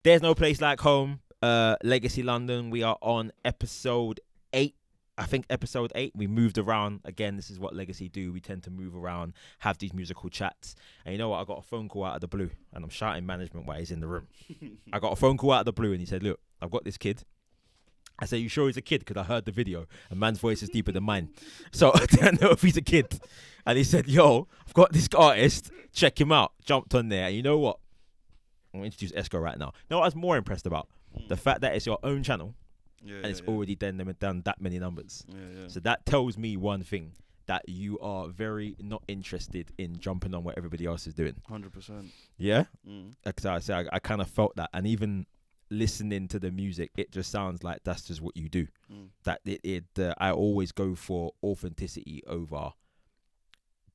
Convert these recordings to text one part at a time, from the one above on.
There's no place like home. Legacy London. We are on episode 8. I think episode 8. We moved around again. This is what Legacy do. We tend to move around, have these musical chats. And you know what? I got a phone call out of the blue, and I'm shouting management while he's in the room. I got a phone call out of the blue, and he said, "Look, I've got this kid." I said, "You sure he's a kid?" Because I heard the video. A man's voice is deeper than mine, so I don't know if he's a kid. And he said, "Yo, I've got this artist. Check him out." Jumped on there, and you know what? I'm going to introduce Esko right now. You know what I was more impressed about? The fact that it's your own channel, and it's already done that many numbers. So that tells me one thing, that you are very not interested in jumping on what everybody else is doing. 100%. Yeah? Because I kind of felt that. And even listening to the music, it just sounds like that's just what you do. That I always go for authenticity over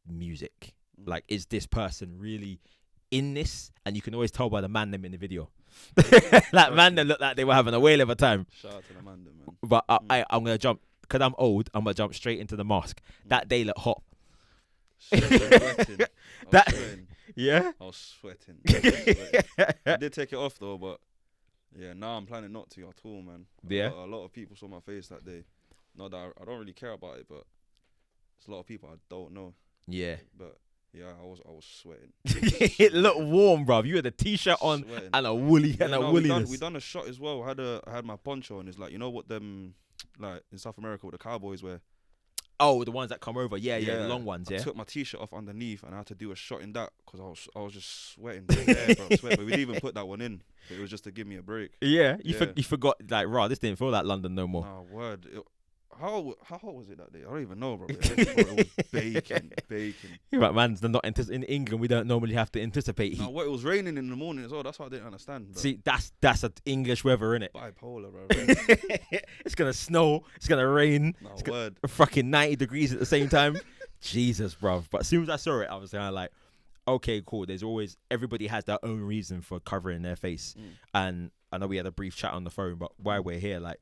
music. Like, is this person really in this? And you can always tell by the man them in the video. Like, man them look like they were having a whale of a time. Shout out to the man them, man. But I'm going to jump, because I'm old, I'm going to jump straight into the mask. That day looked hot. Sweating. Yeah? I was sweating. I did take it off though, but yeah, now I'm planning not to at all, man. Yeah? A lot of people saw my face that day. Not that I don't really care about it, but there's a lot of people I don't know. Yeah. But yeah, I was sweating. It looked warm, bruv. You had a t-shirt on Sweating. and a woolly woolliness. We done a shot as well. I had my poncho on. It's like, you know what them, like in South America, what the cowboys wear. Oh, the ones that come over. Yeah, the long ones, yeah. I took my t-shirt off underneath and I had to do a shot in that because I was just sweating. Yeah, bro, sweating. But we didn't even put that one in. But it was just to give me a break. Yeah, you forgot, like, raw, this didn't feel like London no more. Nah, word. How hot was it that day? I don't even know, bro. It was baking. You're right, man. In England, we don't normally have to anticipate heat. No, what, it was raining in the morning as well. That's what I didn't understand, bro. See, that's a English weather, innit? Bipolar, bro. It's gonna snow. It's gonna rain. No, it's word. Fucking 90 degrees at the same time. Jesus, bro. But as soon as I saw it, I was kind of like, okay, cool. Everybody has their own reason for covering their face. And I know we had a brief chat on the phone, but while we're here, like,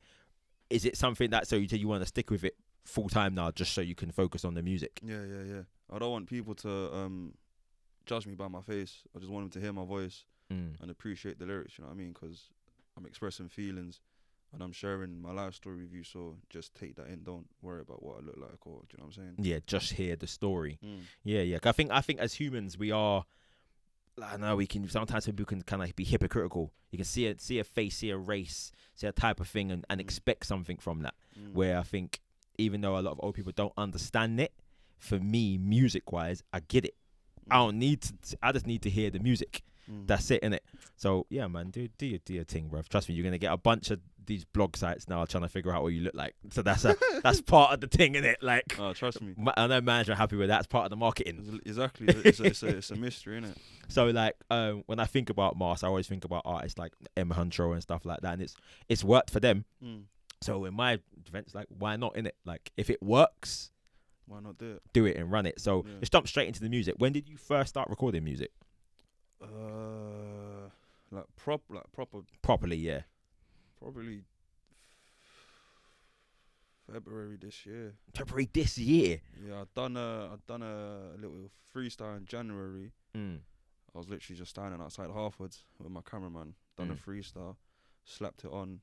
is it something that you want to stick with it full time now, just so you can focus on the music? Yeah. I don't want people to judge me by my face. I just want them to hear my voice and appreciate the lyrics. You know what I mean? Because I'm expressing feelings and I'm sharing my life story with you. So just take that in. Don't worry about what I look like, or do you know what I'm saying? Yeah, just hear the story. Yeah. I think as humans, we are. I know sometimes people can kind of be hypocritical. You can see a face, see a race, see a type of thing, and expect something from that. Where I think, even though a lot of old people don't understand it, for me, music wise, I get it. I don't need to. I just need to hear the music. That's it, innit? So yeah, man, do your thing, bro. Trust me, you're gonna get a bunch of these blog sites now trying to figure out what you look like. So that's part of the thing, innit? Like, trust me. I know managers are happy with that. It's part of the marketing. Exactly. It's a mystery, innit? So like, when I think about Mars, I always think about artists like Emma Huntrow and stuff like that, and it's worked for them. So in my defense, like, why not, innit? Like, if it works, why not do it? Do it and run it. So let's jump straight into the music. When did you first start recording music? Properly, yeah. Probably February this year. Yeah, I'd done a little freestyle in January. I was literally just standing outside Harford's with my cameraman. Done a freestyle, slapped it on.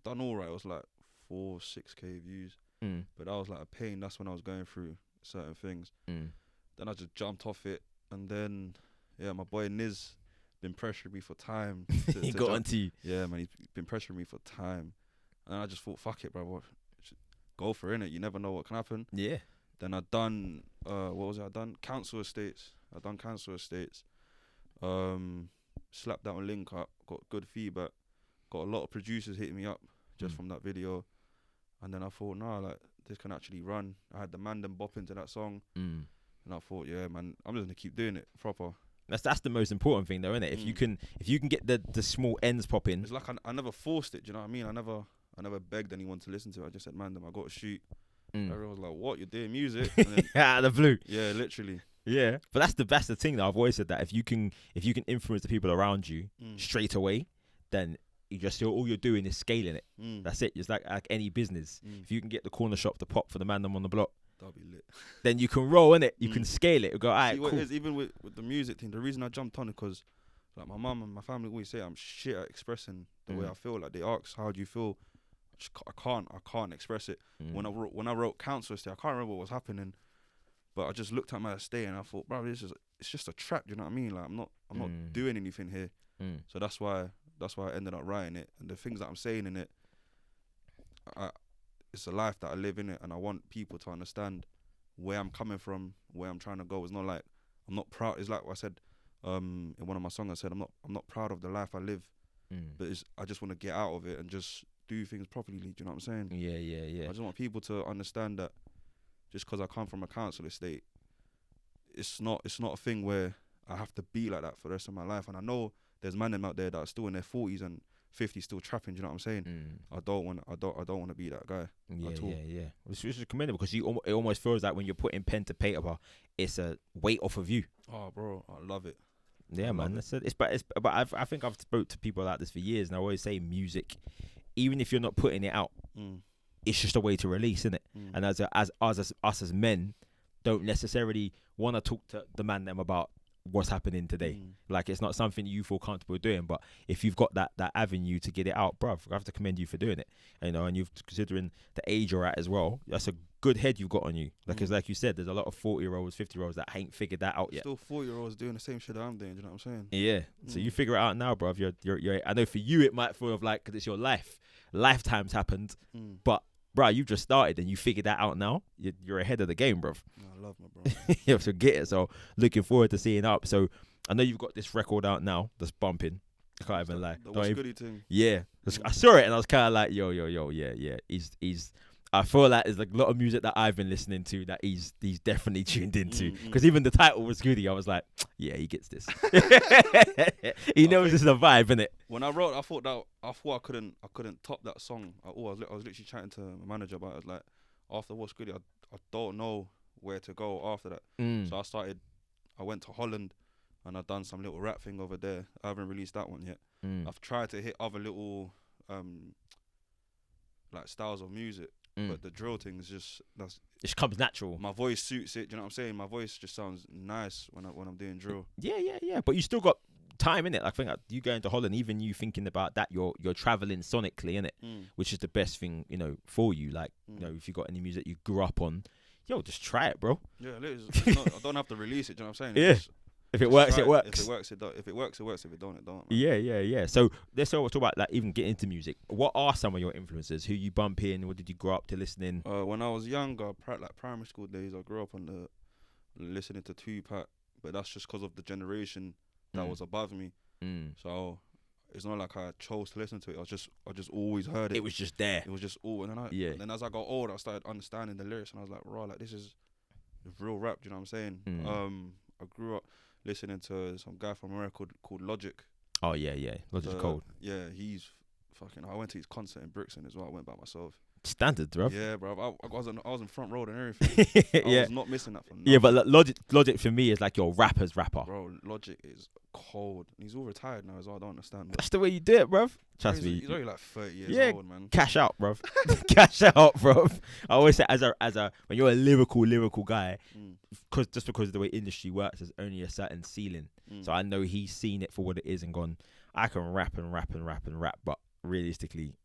Done all right. It was like 4-6K views. But that was like a pain. That's when I was going through certain things. Then I just jumped off it, and then my boy Niz been pressuring me for time. He got onto you. Yeah, man, he's been pressuring me for time, and I just thought, fuck it, bro. Go for it, innit? You never know what can happen. Yeah. Then I done what was it? I done Council Estates. Slapped that on Link Up. Got good feedback. Got a lot of producers hitting me up just from that video. And then I thought, nah, like, this can actually run. I had the man them bop into that song. And I thought, yeah, man, I'm just gonna keep doing it proper. That's the most important thing, though, isn't it? If you can get the small ends popping. It's like I never forced it. Do you know what I mean? I never begged anyone to listen to it. I just said, man, I got to shoot. Everyone was like, what? You're doing music? And then, out of the blue. Yeah, literally. Yeah, but that's the thing that I've always said, that if you can influence the people around you straight away, then all you're doing is scaling it. That's it. It's like any business. If you can get the corner shop to pop for the man them on the block, that'll be lit. Then you can roll in it. You can scale it. You go, all right, See, cool. What it is, even with the music thing, the reason I jumped on it because Like my mum and my family always say I'm shit at expressing the way I feel. Like they ask, "How do you feel?" I can't express it. When I wrote Council Estate, I can't remember what was happening, but I just looked at my estate and I thought, bro, it's just a trap. Do you know what I mean? Like I'm not doing anything here. So that's why I ended up writing it. And the things that I'm saying in it, it's a life that I live in it, and I want people to understand where I'm coming from, where I'm trying to go. It's not like I'm not proud. It's like what I said in one of my songs. I said I'm not proud of the life I live, but I just want to get out of it and just do things properly. Do you know what I'm saying? Yeah. I just want people to understand that just because I come from a council estate, it's not a thing where I have to be like that for the rest of my life. And I know there's men out there that are still in their 40s and 50s still trapping. Do you know what I'm saying? I don't want to be that guy. Yeah. Which is commendable, because it almost feels like when you're putting pen to paper, it's a weight off of you. Oh, bro, I love it. Yeah, man. But I think I've spoke to people like this for years, and I always say music, even if you're not putting it out, it's just a way to release, isn't it? And as us as men, don't necessarily want to talk to the man them about what's happening today. Like, it's not something you feel comfortable doing, but if you've got that avenue to get it out, bruv, I have to commend you for doing it. You know, and you've, considering the age you're at as well, that's a good head you've got on you. Like, it's like you said, there's a lot of 40-year-olds, 50-year-olds that ain't figured that out yet. Still 40-year-olds doing the same shit that I'm doing. Do you know what I'm saying? Yeah. So you figure it out now, bruv. You're. I know for you it might feel like, because it's your life. Lifetime's happened, but bro, you've just started and you figured that out now. You're ahead of the game, bruv. I love my bro. You have to get it. So looking forward to seeing up. So I know you've got this record out now that's bumping. I can't even lie. The What's Goody thing. Yeah. I saw it and I was kind of like, yo, yeah. He's. I feel like there's like a lot of music that I've been listening to that he's definitely tuned into. Because even the title was goody. I was like, yeah, he gets this. He knows this is a vibe, innit? When I wrote, I thought I couldn't top that song at all. I was literally chatting to my manager about it. Like, after What's Goody, I don't know where to go after that. So I went to Holland and I've done some little rap thing over there. I haven't released that one yet. I've tried to hit other little like styles of music. But the drill thing is it comes natural. My voice suits it. Do you know what I'm saying? My voice just sounds nice when I'm doing drill. Yeah. But you still got time in it. I think you going to Holland, even you thinking about that, you're traveling sonically, innit? Which is the best thing, you know, for you. Like, you know, if you got any music you grew up on, yo, just try it, bro. Yeah, I don't have to release it. Do you know what I'm saying? Yeah. If it works, it works. If it works, it does. If it works, it works. If it don't, it don't. Man. Yeah. So let's talk about like even getting into music. What are some of your influences? Who you bump in? What did you grow up to listening? When I was younger, like primary school days, I grew up on listening to Tupac, but that's just because of the generation that was above me. So it's not like I chose to listen to it. I just always heard it. It was just there. It was just all. And then as I got older, I started understanding the lyrics, and I was like, raw, like this is real rap. Do you know what I'm saying? I grew up listening to some guy from America called Logic. Oh yeah, Logic's cold. Yeah, he's fucking. I went to his concert in Brixton as well. I went by myself. Standard, bro. Yeah, bro. I was in front row and everything. I was not missing that for nothing. Yeah, but Logic for me is like your rapper's rapper. Bro, Logic is cold. He's all retired now as well. I don't understand. That's the way you do it, bro. Trust me. He's only like 30 years old, man. Cash out, bro. Cash out, bro. I always say, as a when you're a lyrical guy, because of the way industry works, there's only a certain ceiling. So I know he's seen it for what it is and gone, I can rap, but realistically,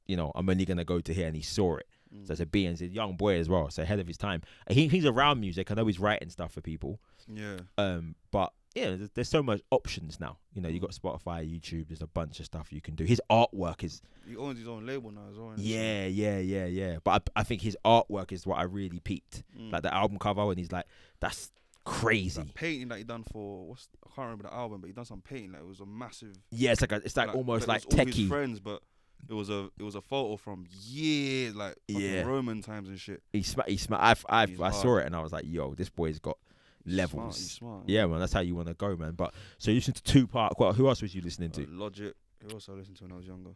you know, I'm only gonna go to here, and he saw it. So it's he's a young boy as well, so ahead of his time. He's around music. I know he's writing stuff for people. Yeah. But yeah, there's so much options now. You know, you got Spotify, YouTube. There's a bunch of stuff you can do. His artwork is. He owns his own label now as well. Yeah. But I think his artwork is what I really peaked. Like the album cover, when he's like, that's crazy. That painting that he done for I can't remember the album, but he done some painting. Like, it was a massive. Yeah, it's like almost like techie. All his friends, but. It was a photo from years, like Roman times and shit. I saw it and I was like, yo, this boy's got levels. He's smart. Yeah, man, that's how you want to go, man. But so you listened to Tupac. Who else was you listening to? Logic. Who else I listened to when I was younger?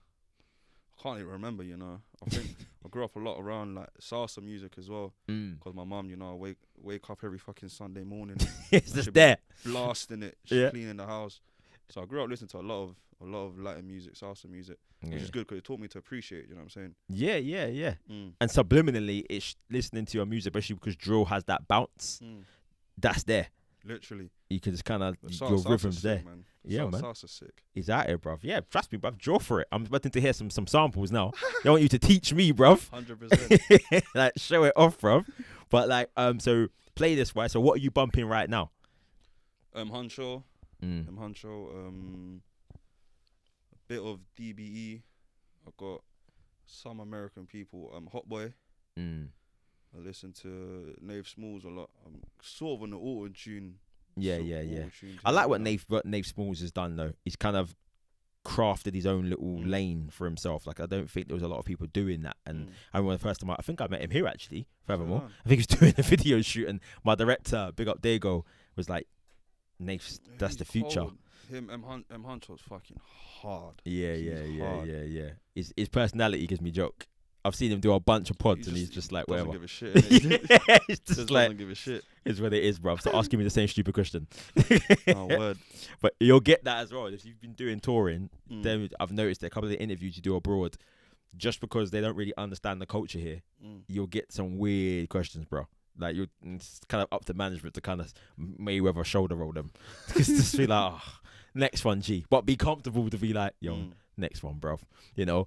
I can't even remember. You know, I think I grew up a lot around like salsa music as well. Because my mum, you know, I wake up every fucking Sunday morning. It's just there, blasting it, cleaning the house. So I grew up listening to a lot of Latin music, salsa music, which is good because it taught me to appreciate. You know what I'm saying? Yeah. And subliminally, it's listening to your music, especially because drill has that bounce. That's there. Literally. You can just kind of your Salsa's rhythms sick, there. man. Yeah, man. Salsa's sick. He's out here, bruv. Yeah, trust me, bruv. Draw for it. I'm expecting to hear some samples now. I want you to teach me, bruv. 100%. Like, show it off, bruv. But like, so playlist wise. So what are you bumping right now? Huncho. Huncho. A bit of DBE. I got some American people. Hot Boy. I listen to Nave Smalls a lot. I'm sort of on the auto tune. Yeah. I like what Nave Smalls has done though. He's kind of crafted his own little lane for himself. Like I don't think there was a lot of people doing that. And I remember the first time I think I met him here actually. Furthermore, I think he was doing a video shoot, and my director, big up Dago, was like, "Nave, that's the future." Cold. Him, Huncho's fucking hard. Yeah. His personality gives me joke. I've seen him do a bunch of pods, and he's just like, whatever. Doesn't give a shit. Yeah, it's just like, doesn't give a shit. It's what it is, bruv. So asking me the same stupid question. Oh, word. But you'll get that as well. If you've been doing touring, then I've noticed that a couple of the interviews you do abroad, just because they don't really understand the culture here, you'll get some weird questions, bro. Like it's kind of up to management to kind of Mayweather shoulder roll them. Just feel like, oh, next one, G. But be comfortable to be like, yo, next one, bruv. You know,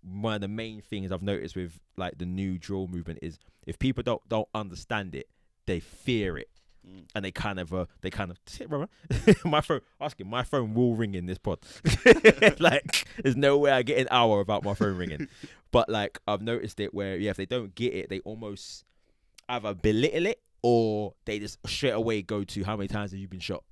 one of the main things I've noticed with like the new drill movement is if people don't understand it, they fear it, and they kind of shit, brother. my phone will ring in this pod. Like there's no way I get an hour without my phone ringing. But like I've noticed it where if they don't get it, they almost either belittle it or they just straight away go to how many times have you been shot.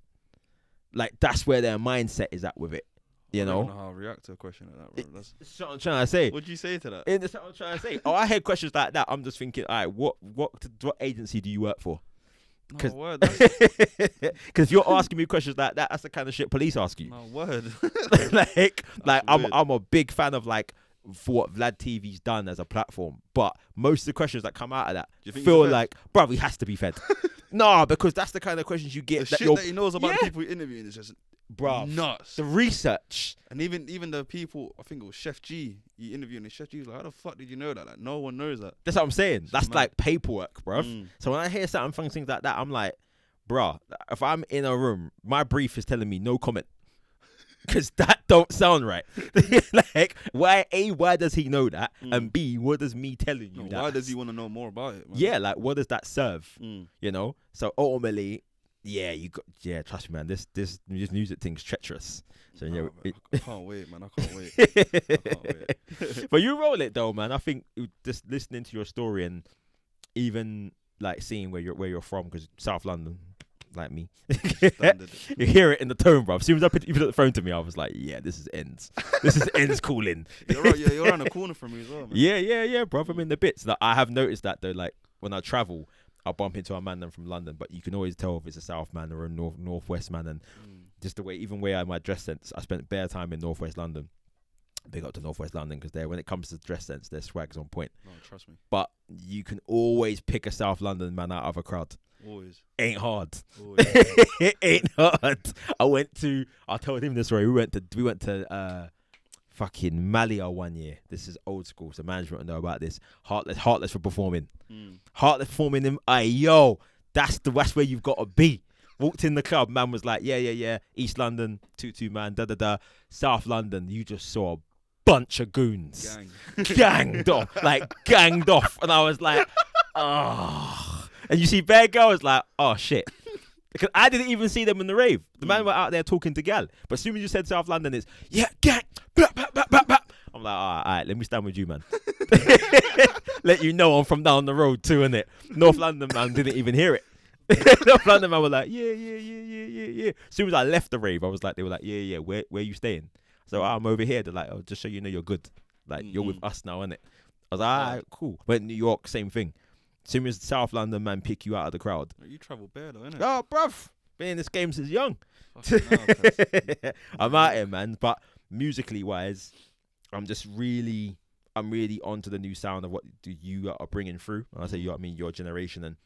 Like that's where their mindset is at with it. You know? I don't know how to react to a question like that, bro. That's what I'm trying to say. What'd you say to that? That's what I'm trying to say. Oh, I heard questions like that. I'm just thinking, all right, what agency do you work for? No word. Because if you're asking me questions like that, that's the kind of shit police ask you. No word. like I'm a big fan of like for what Vlad TV's done as a platform, but most of the questions that come out of that feel like, bruv, he has to be fed. Nah, because that's the kind of questions you get. The shit that he knows about the people interviewing is just nuts. The research. And even the people, I think it was Chef G, he interviewed and Chef G was like, how the fuck did you know that? Like, no one knows that. That's what I'm saying. That's like paperwork, bruv. So when I hear certain things like that, I'm like, bruh, if I'm in a room, my brief is telling me no comment. Because that don't sound right. Like, why does he know that? And B, what does me telling you that? Why does he want to know more about it, man? Yeah, like, what does that serve? You know? So ultimately, trust me, man, this music thing's treacherous. So I can't wait, man. I can't wait. But you roll it though, man. I think just listening to your story and even like seeing where you're from, because South London, like me, you hear it in the tone, bro. As soon as you put the phone to me, I was like, yeah, this is ends. This is ends calling. You're around the corner from me as well, man. Yeah, bro. I'm in the bits. Like, I have noticed that though. Like when I travel, I'll bump into a man then from London, but you can always tell if it's a South man or a Northwest man, and just the way, even where my dress sense. I spent bare time in Northwest London. Big up to Northwest London, because when it comes to dress sense, their swag's on point. No, trust me. But you can always pick a South London man out of a crowd. Always. Ain't hard. Always. It ain't hard. I told him this story. We went to fucking Malia one year. This is old school, so management will know about this. Heartless for performing. Heartless performing him. That's where you've got to be. Walked in the club, man was like, yeah. East London, 2-2 man, da. South London, you just saw a bunch of goons. Ganged off. And I was like, oh. And you see bare girls like, oh shit. Because I didn't even see them in the rave. The man were out there talking to gal. But as soon as you said South London, it's, yeah, gang. Blah, blah, blah, blah, blah. I'm like, all right, let me stand with you, man. Let you know I'm from down the road too, innit? North London man didn't even hear it. North London man were like, yeah. As soon as I left the rave, they were like, yeah. Where you staying? So I'm over here. They're like, oh, just so you know you're good. Like, you're with us now, innit? I was like, all right, cool. Went to New York, same thing. As soon as South London man pick you out of the crowd. You travel bare though, innit? Oh, bruv. Been in this game since young. I'm out here, man. But musically wise, I'm really onto the new sound of what you are bringing through. And I say you, I mean your generation, and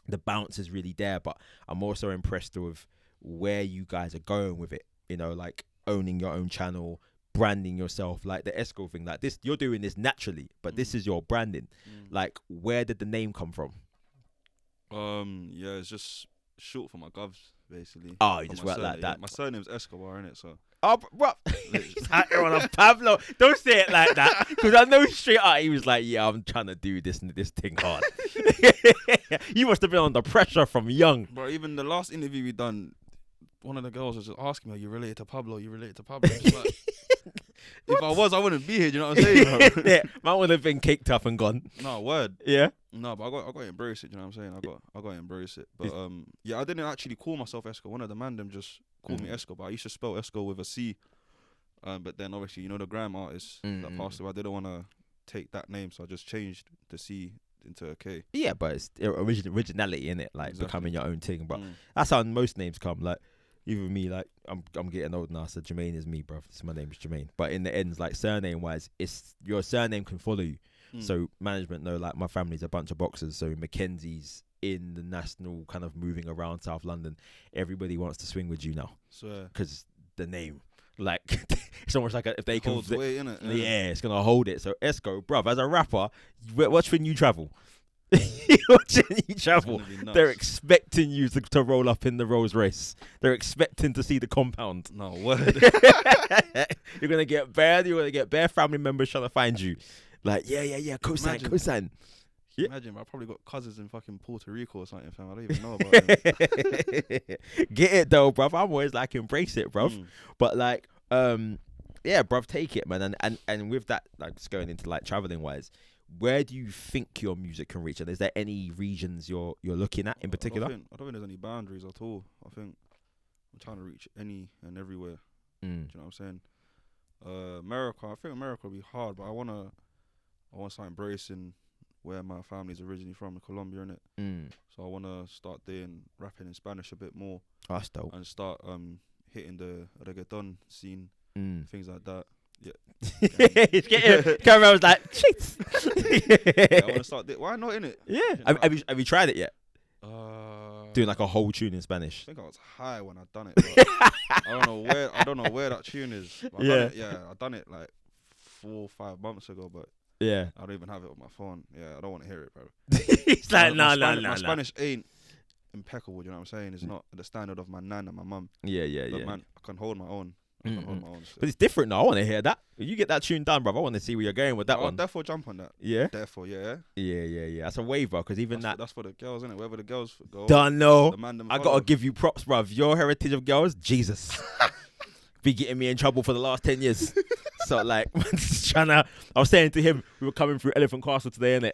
the bounce is really there. But I'm also impressed with where you guys are going with it. You know, like owning your own channel, branding yourself, like the Esko thing. Like this, you're doing this naturally, but this is your branding. Like, where did the name come from? Yeah, it's just short for my govs, basically. Oh, you For just my work like surname, that. My surname's Escobar, innit? So Oh, bro, he's out here on a Pablo. Don't say it like that, because I know straight out he was like, "Yeah, I'm trying to do this thing hard." You must have been under pressure from young. bro, even the last interview we done, one of the girls was just asking me, "Are you related to Pablo? You related to Pablo?" I'm just like, if I was, I wouldn't be here. Do you know what I'm saying, bro? Yeah, might would have been caked up and gone. No word. Yeah. No, but I got to embrace it. Do you know what I'm saying? I got to embrace it. But yeah, I didn't actually call myself Esko. One of the man them just called me Esko, but I used to spell Esko with a C. But then obviously, you know, the grime artist that passed away, I didn't want to take that name, so I just changed the C into a K. Yeah, but it's originality in it, like Exactly. becoming your own thing. But that's how most names come. Like even me, like I'm getting old now, so Jermaine is me, bro. My name is Jermaine. But in the end, like surname wise, it's your surname can follow you. So management know, like my family's a bunch of boxers, so Mackenzie's in the national kind of moving around South London. Everybody wants to swing with you now, because the name. Like it's almost like if they can holds weight, innit? Yeah, it's gonna hold it. So Esko, bruv, as a rapper, watch when you travel. Watch when you travel. They're expecting you to roll up in the Rolls Royce. They're expecting to see the compound. No word. You're gonna get bare family members trying to find you. Like, yeah, cosign. Yeah. Imagine, I probably got cousins in fucking Puerto Rico or something, fam. I don't even know about them. Get it though, bruv. I'm always like, embrace it, bruv. But like, yeah, bruv, take it, man. And with that, like, just going into like traveling wise, where do you think your music can reach? And is there any regions you're looking at in particular? I don't think there's any boundaries at all. I think I'm trying to reach any and everywhere. Do you know what I'm saying? America, I think America will be hard, but I want to start embracing where my family's originally from, in Colombia, innit? So I want to start doing rapping in Spanish a bit more. That's dope. And start hitting the reggaeton scene, things like that. Yeah. Camera was like, shit. Yeah, I want to start. Why not, innit? Yeah. Have you tried it yet? Doing like a whole tune in Spanish. I think I was high when I done it. But I don't know where that tune is. I done it like 4 or 5 months ago, but yeah, I don't even have it on my phone. Yeah, I don't want to hear it, bro. It's like, no. My Spanish ain't impeccable. You know what I'm saying? It's not the standard of my nan and my mum. Yeah. But man, I can hold my own. But it's different now. I want to hear that. If you get that tune done, bro, I want to see where you're going with that one. I'll therefore jump on that. Yeah. Therefore, yeah. Yeah. That's a waiver, because even that's for the girls, isn't it? Wherever the girls go. Don't know. The man them I follow. gotta give you props, bruv. Your heritage of girls, Jesus. Be getting me in trouble for the last 10 years. So like, I was saying to him, we were coming through Elephant Castle today, innit?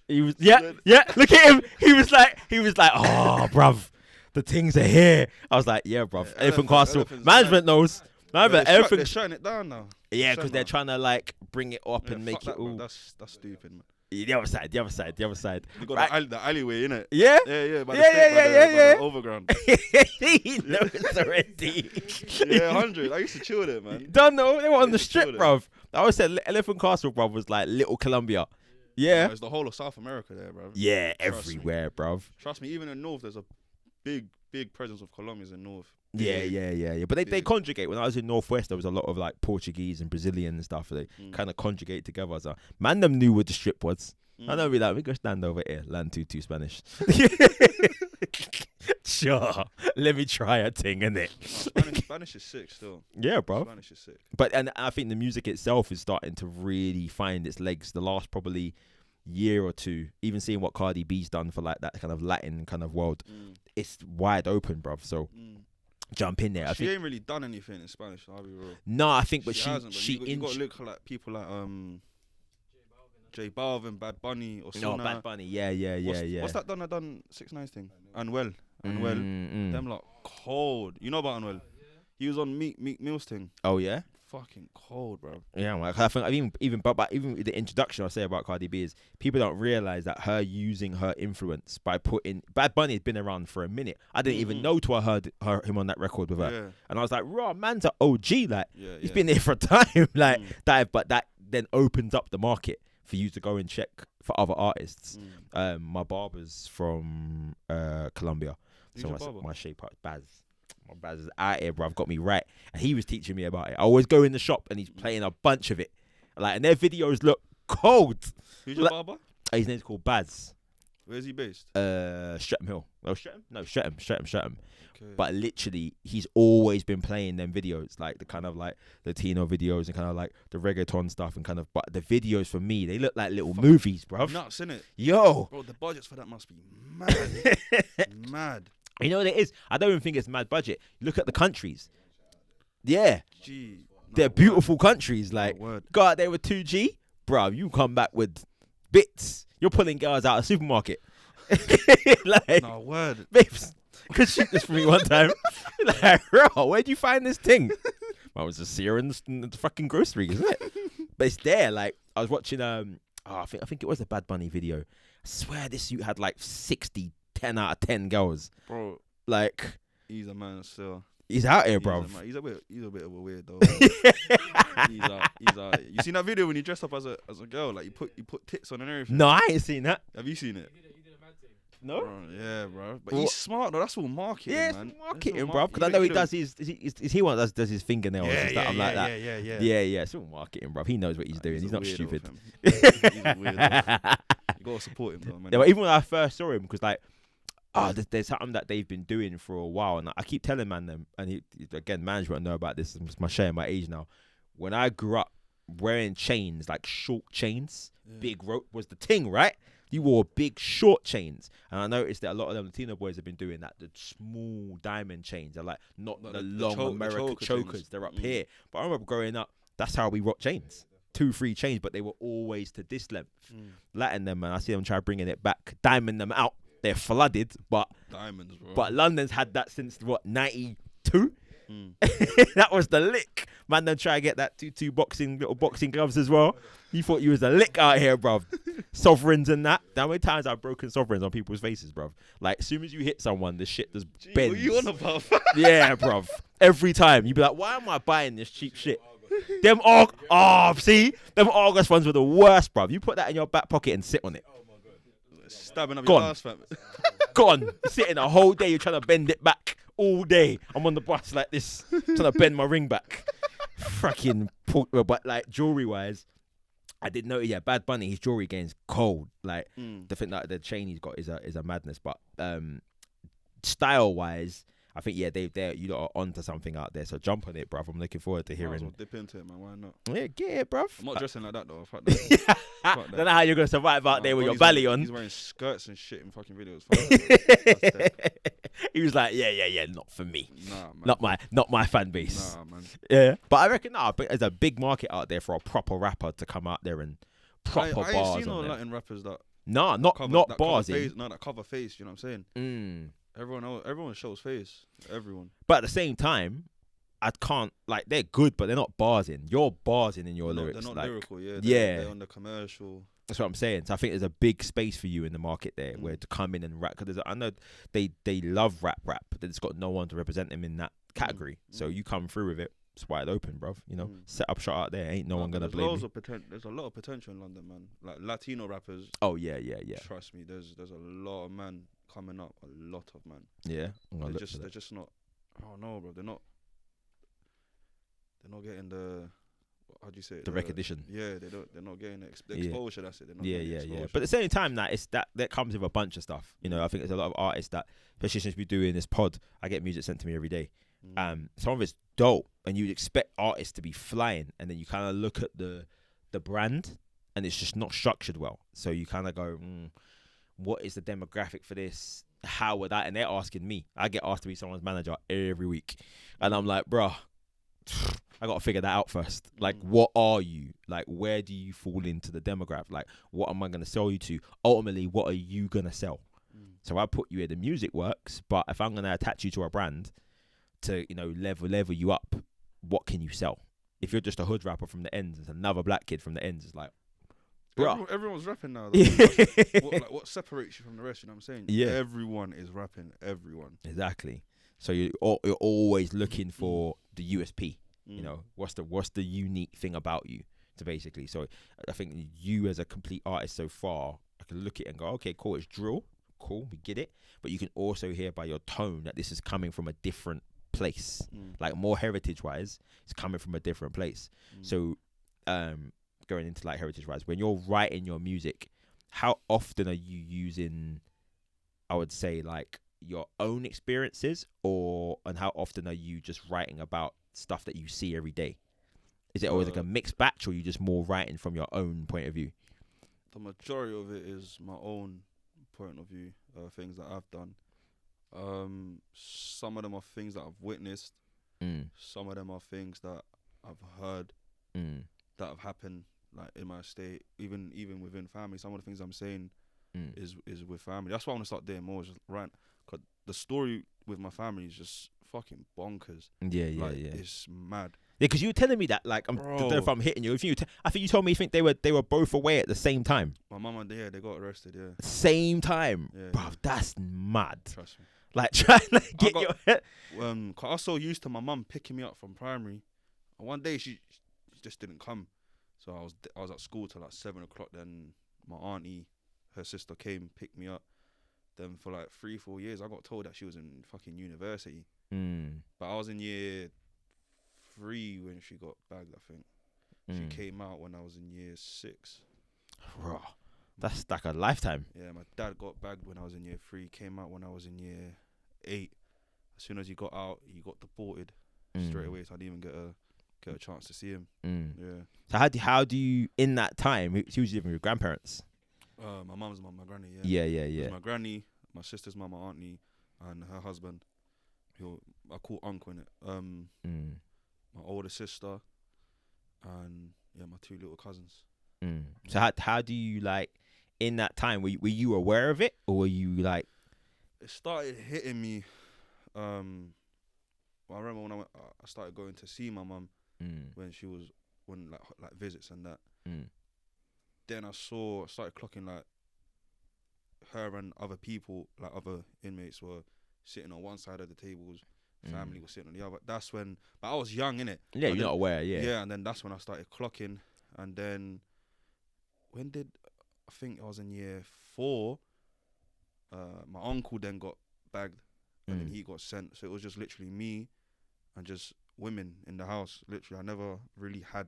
He was, yeah. Look at him. He was like, oh, bruv, the things are here. I was like, yeah, bruv. Elephant Castle. Management knows. They're shutting it down now. Yeah, because they're trying to like bring it up and make it all. That's stupid, man. The other side. You got the alleyway, innit? Yeah. By the overground. He knows already. Yeah, 100. I used to chill there, man. Don't know. They were on the strip, bruv. I always said Elephant Castle, bruv, was like Little Colombia. Yeah. It's the whole of South America there, bruv. Yeah, everywhere, bruv. Trust me, even in North, there's a big presence of Colombians in North. Yeah. But they conjugate. When I was in Northwest, there was a lot of like Portuguese and Brazilian and stuff. They kind of conjugate together. So man, them knew what the strip was. I know we go stand over here, learn two Spanish. Sure, let me try a thing, innit? Spanish is sick still. Yeah, bro. Spanish is sick. But and I think the music itself is starting to really find its legs. The last probably year or two, even seeing what Cardi B's done for like that kind of Latin kind of world, it's wide open, bruv. So jump in there. She ain't really done anything in Spanish, I'll be real. No, I think, but she you got to look like people like J Balvin, Bad Bunny, or no, Bad Bunny. Yeah. What's that done 6ix9ine thing? Anuel. Them lot cold. You know about Anuel? He was on Meek Mill's thing. Oh yeah. Fucking cold, bro. Yeah, man. I think even with the introduction I say about Cardi B is people don't realize that her using her influence by putting Bad Bunny had been around for a minute. I didn't even know till I heard him on that record with her, and I was like, "Raw, man's an OG. Like he's been there for a time. Like that." But that then opens up the market for you to go and check for other artists. My barber's from Colombia, so my shape art Baz. My Baz is out here, bro. I've got me right. And he was teaching me about it. I always go in the shop and he's playing a bunch of it. Like, and their videos look cold. Who's your barber? His name's called Baz. Where's he based? Streatham Hill. Oh, Streatham? No, Streatham. Okay. But literally, he's always been playing them videos, like the kind of like Latino videos and kind of like the reggaeton stuff and kind of. But the videos for me, they look like little movies, bruv. Nuts, innit? Yo, bro, the budgets for that must be mad. Mad. You know what it is? I don't even think it's mad budget. Look at the countries. Yeah, Gee, they're beautiful countries. Like, go out there with 2G, bruv. You come back with bits. You're pulling girls out of supermarket. Like, no word. Babes, could shoot this for me one time. Like, bro, where'd you find this thing? I was just here in the fucking grocery, isn't it? But it's there. Like, I was watching I think it was a Bad Bunny video. I swear this suit had like 60, 10 out of 10 girls. Bro, like, he's a man still. He's out here, bro. He's a bit of a weirdo. He's out. You seen that video when he dressed up as a girl? Like you put tits on and everything. No, I ain't seen that. Have you seen it? You did a mad thing. No. Bro, yeah, bro. But he's smart though. That's all marketing, yeah, man. It's marketing, bro. Because I know he does his. Is he one that does his fingernails and stuff like that? Yeah. It's all marketing, bro. He knows what he's doing. He's not stupid. He's a weirdo. You gotta support him, though, man. Yeah, but even when I first saw him, because like, there's something that they've been doing for a while, and I keep telling man them, and again, management know about this. It's my share, my age now. When I grew up wearing chains, like short chains, big rope was the thing, right? You wore big short chains, and I noticed that a lot of them Latino boys have been doing that. The small diamond chains, they're like not the long American chokers. They're up here. But I remember growing up, that's how we rock chains. 2-3 chains, but they were always to this length. Latin them, man. I see them try bringing it back, diamond them out. They're flooded, but diamonds, bro. But London's had that since what, 92? That was the lick. Man, them try to get that little boxing gloves as well. You thought you was a lick out here, bruv. Sovereigns and that. How many times I've broken sovereigns on people's faces, bruv? Like, as soon as you hit someone, the shit just bends. What you on about? Yeah, bruv. Every time. You be like, why am I buying this cheap shit? Them see? Them August ones were the worst, bruv. You put that in your back pocket and sit on it. Stabbing up your ass, fam. Gone. You're sitting a whole day, you're trying to bend it back all day. I'm on the bus like this, trying to bend my ring back. Fucking, but like jewelry wise, I did know, Bad Bunny, his jewelry game's cold. Like the thing that the chain he's got is a madness. But style wise, I think they you lot are onto something out there. So jump on it, bruv. I'm looking forward to hearing. I'll dip into it, man. Why not? Yeah, get it, bruv. I'm not dressing like that though. Fuck that. Fuck that. Don't know how you're gonna survive out there with your belly on. He's wearing skirts and shit in fucking videos. Fuck he was like, yeah, not for me. Nah, man. Not my fan base. Nah, man. Yeah, but I reckon there's a big market out there for a proper rapper to come out there and proper bars. I ain't seen no Latin rappers that. Nah, not bars. That cover face. You know what I'm saying? Everyone shows face. Everyone. But at the same time, I can't, like, they're good, but they're not barsing. You're barsing in your lyrics. They're not like, lyrical, yeah. They're on the commercial. That's what I'm saying. So I think there's a big space for you in the market there where to come in and rap. Because I know they love rap, but they've just got no one to represent them in that category. So you come through with it, it's wide open, bruv. You know, set up shot out there. Ain't no one going to blame you. There's a lot of potential in London, man. Like Latino rappers. Oh, yeah. Trust me, there's a lot of man coming up. A lot of man. Yeah. They're just not. Oh no, bro. They're not getting the. How do you say it? The recognition. Yeah, they're not getting the exposure. That's it. They're not yeah. But at the same time, that comes with a bunch of stuff. You know, I think there's a lot of artists that, especially since we do in this pod, I get music sent to me every day. Some of it's dope, and you'd expect artists to be flying, and then you kind of look at the brand, and it's just not structured well. So you kind of go, what is the demographic for this? How would that? And they're asking me. I get asked to be someone's manager every week, and I'm like, bruh, I got to figure that out first. Like, what are you? Like, where do you fall into the demographic? Like, what am I going to sell you to? Ultimately, what are you going to sell? So I put you in the music works, but if I'm going to attach you to a brand to, you know, level you up, what can you sell? If you're just a hood rapper from the ends, it's another black kid from the ends. It's like, bro, everyone's rapping now. What separates you from the rest? You know what I'm saying? Yeah, everyone is rapping. Everyone. Exactly. So you're always looking for the USP. You know, what's the unique thing about you? To basically, so I think you as a complete artist so far, I can look at it and go, okay, cool, it's drill, cool, we get it. But you can also hear by your tone that this is coming from a different place, like more heritage wise, it's coming from a different place. So, going into like heritage wise, when you're writing your music, how often are you using, I would say, like your own experiences, and how often are you just writing about stuff that you see every day? Is it always like a mixed batch, or are you just more writing from your own point of view? The majority of it is my own point of view, things that I've done. Some of them are things that I've witnessed. Some of them are things that I've heard that have happened, like in my state, even within family. Some of the things I'm saying is with family. That's why I want to start doing more. Just right, cause the story with my family is just fucking bonkers. Yeah. It's mad. Yeah, because you were telling me that, like, I don't know if I'm hitting you. I think you told me you think they were both away at the same time. My mum and dad, they got arrested. Yeah. Same time, Yeah, bruv. That's mad. Trust me. Like trying to get your head. Cause I was so used to my mum picking me up from primary, and one day she just didn't come. So I was at school till like 7 o'clock. Then my auntie, her sister came, picked me up. Then for like 3-4 years, I got told that she was in fucking university. But I was in year 3 when she got bagged, I think. She came out when I was in year 6. Bro, that's like a lifetime. Yeah, my dad got bagged when I was in year 3, came out when I was in year 8. As soon as he got out, he got deported straight away, so I didn't even get a chance to see him. Yeah. So how do you, in that time, he was living with grandparents? My mum's mum, my granny, yeah. Yeah. My granny, my sister's mum, my auntie, and her husband, who I call uncle in it. My older sister, and my 2 little cousins. So how do you, like, in that time, were you aware of it, or were you like? It started hitting me. I remember when I started going to see my mum when she was like visits and that. Then I started clocking like her and other people, like other inmates, were sitting on one side of the tables. Family was sitting on the other. That's when, but I was young, innit? Yeah, you're not aware, yeah. Yeah, and then that's when I started clocking. And then, I think I was in year 4, my uncle then got bagged, and then he got sent. So it was just literally me and just women in the house. Literally, I never really had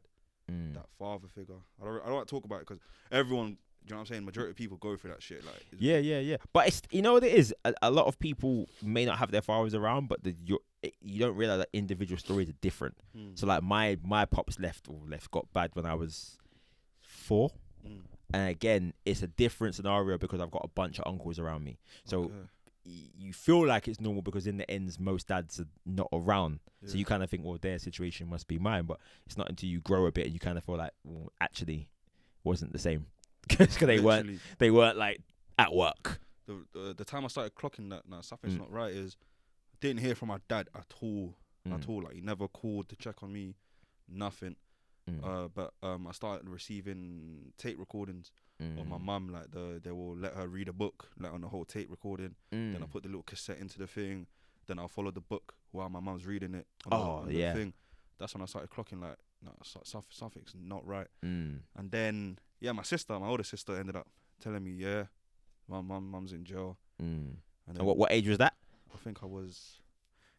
that father figure. I don't like to talk about it because everyone, you know what I'm saying? Majority of people go through that shit. Like, Yeah. But it's, you know what it is? A lot of people may not have their fathers around, but you don't realize that individual stories are different. So like my pops got bad when I was 4. And again, it's a different scenario because I've got a bunch of uncles around me. So you feel like it's normal because in the ends, most dads are not around. So you kind of think, well, their situation must be mine. But it's not until you grow a bit and you kind of feel like, well, actually, wasn't the same. Because they weren't like at work. The time I started clocking that something's not right is I didn't hear from my dad at all. Like, he never called to check on me, nothing. But I started receiving tape recordings of my mum. Like they will let her read a book, like on the whole tape recording. Then I put the little cassette into the thing. Then I'll follow the book while my mum's reading it. On the thing. That's when I started clocking like, something's not right. And then my older sister ended up telling me, my mum's in jail. And then, what age was that? I think I was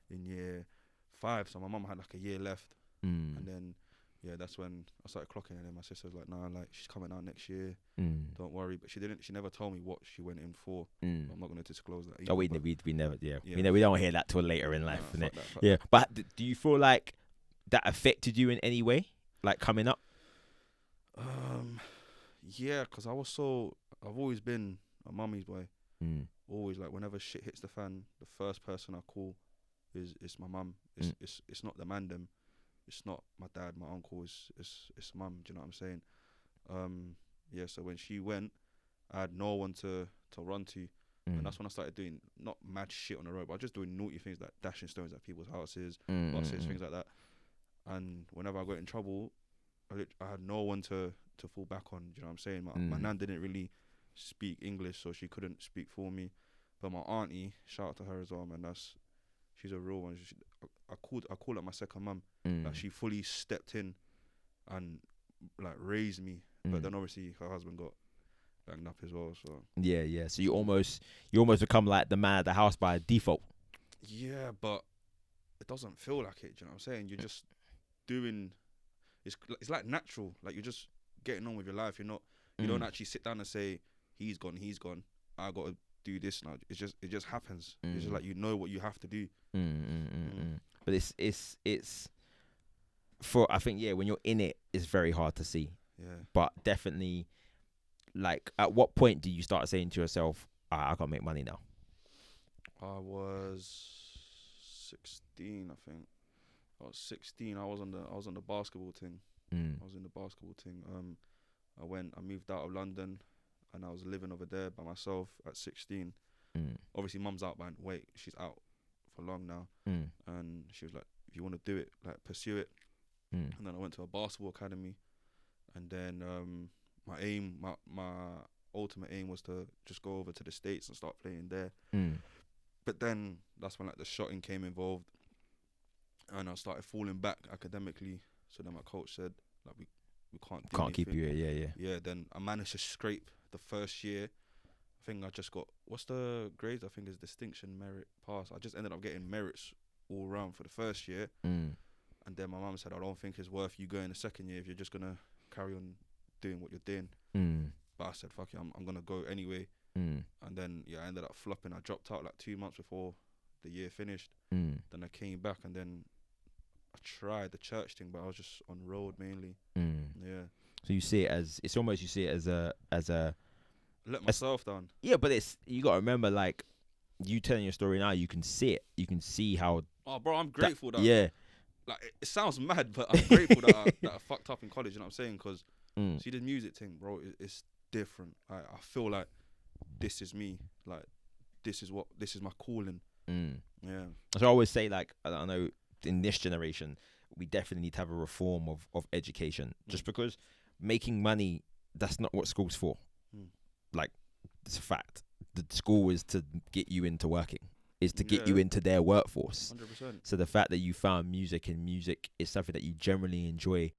in year 5, so my mum had like a year left. And then that's when I started clocking, and then my sister was like, nah, like, she's coming out next year, don't worry. But she never told me what she went in for. I'm not going to disclose that either. We never, we don't hear that till later in life, innit? That. But do you feel like that affected you in any way, like coming up? Because I've always been a mummy's boy. Always, like, whenever shit hits the fan, the first person I call is my mum. It's not the man them. It's not my dad, my uncle. It's mum. Do you know what I'm saying? So when she went, I had no one to run to, and that's when I started doing not mad shit on the road, but I was just doing naughty things like dashing stones at people's houses, buses, things like that. And whenever I got in trouble, I had no one to fall back on. Do you know what I'm saying? My nan didn't really speak English, so she couldn't speak for me. But my auntie, shout out to her as well, man. She's a real one. I call her my second mum. Like, she fully stepped in and like raised me. But then obviously her husband got banged up as well. So So you almost become like the man of the house by default. Yeah, but it doesn't feel like it. Do you know what I'm saying? You're just doing. It's like natural. Like, you're just getting on with your life. You don't actually sit down and say, he's gone. I got to do this now. It just happens. It's just like you know what you have to do. But it's for, I think, when you're in it, it's very hard to see. Yeah. But definitely, like, at what point do you start saying to yourself, I gotta make money now? I was 16, I think. I was 16. I was on the basketball team. I was in the basketball team. I moved out of London, and I was living over there by myself at 16. Obviously, mum's out, but wait, she's out for long now. And she was like, if you want to do it, like, pursue it. And then I went to a basketball academy, and then my ultimate aim was to just go over to the States and start playing there. But then that's when, like, the shotting came involved, and I started falling back academically. So then my coach said, like, we can't keep you here. Yeah. Then I managed to scrape the first year. I think I just got, what's the grades? I think it's distinction, merit, pass. I just ended up getting merits all round for the first year. And then my mum said, I don't think it's worth you going the second year if you're just gonna carry on doing what you're doing. But I said, fuck it, I'm gonna go anyway. And then I ended up flopping. I dropped out like 2 months before the year finished. Then I came back, and then I tried the church thing, but I was just on road mainly. Yeah. So you see it as, it's almost, you see it as a let myself down. Yeah, but it's, you gotta remember, like, you telling your story now, you can see it. You can see how. Oh, bro, I'm grateful that. Yeah. Like, it sounds mad, but I'm grateful that I fucked up in college. You know what I'm saying? Because see, the music thing, bro, it's different. I feel like this is me. Like, this is my calling. Yeah. So I always say, like, I know in this generation, we definitely need to have a reform of education. Just because making money, that's not what school's for. Like, it's a fact. The school is to get you into working, is to get you into their workforce. 100%. So the fact that you found music, and music is something that you generally enjoy,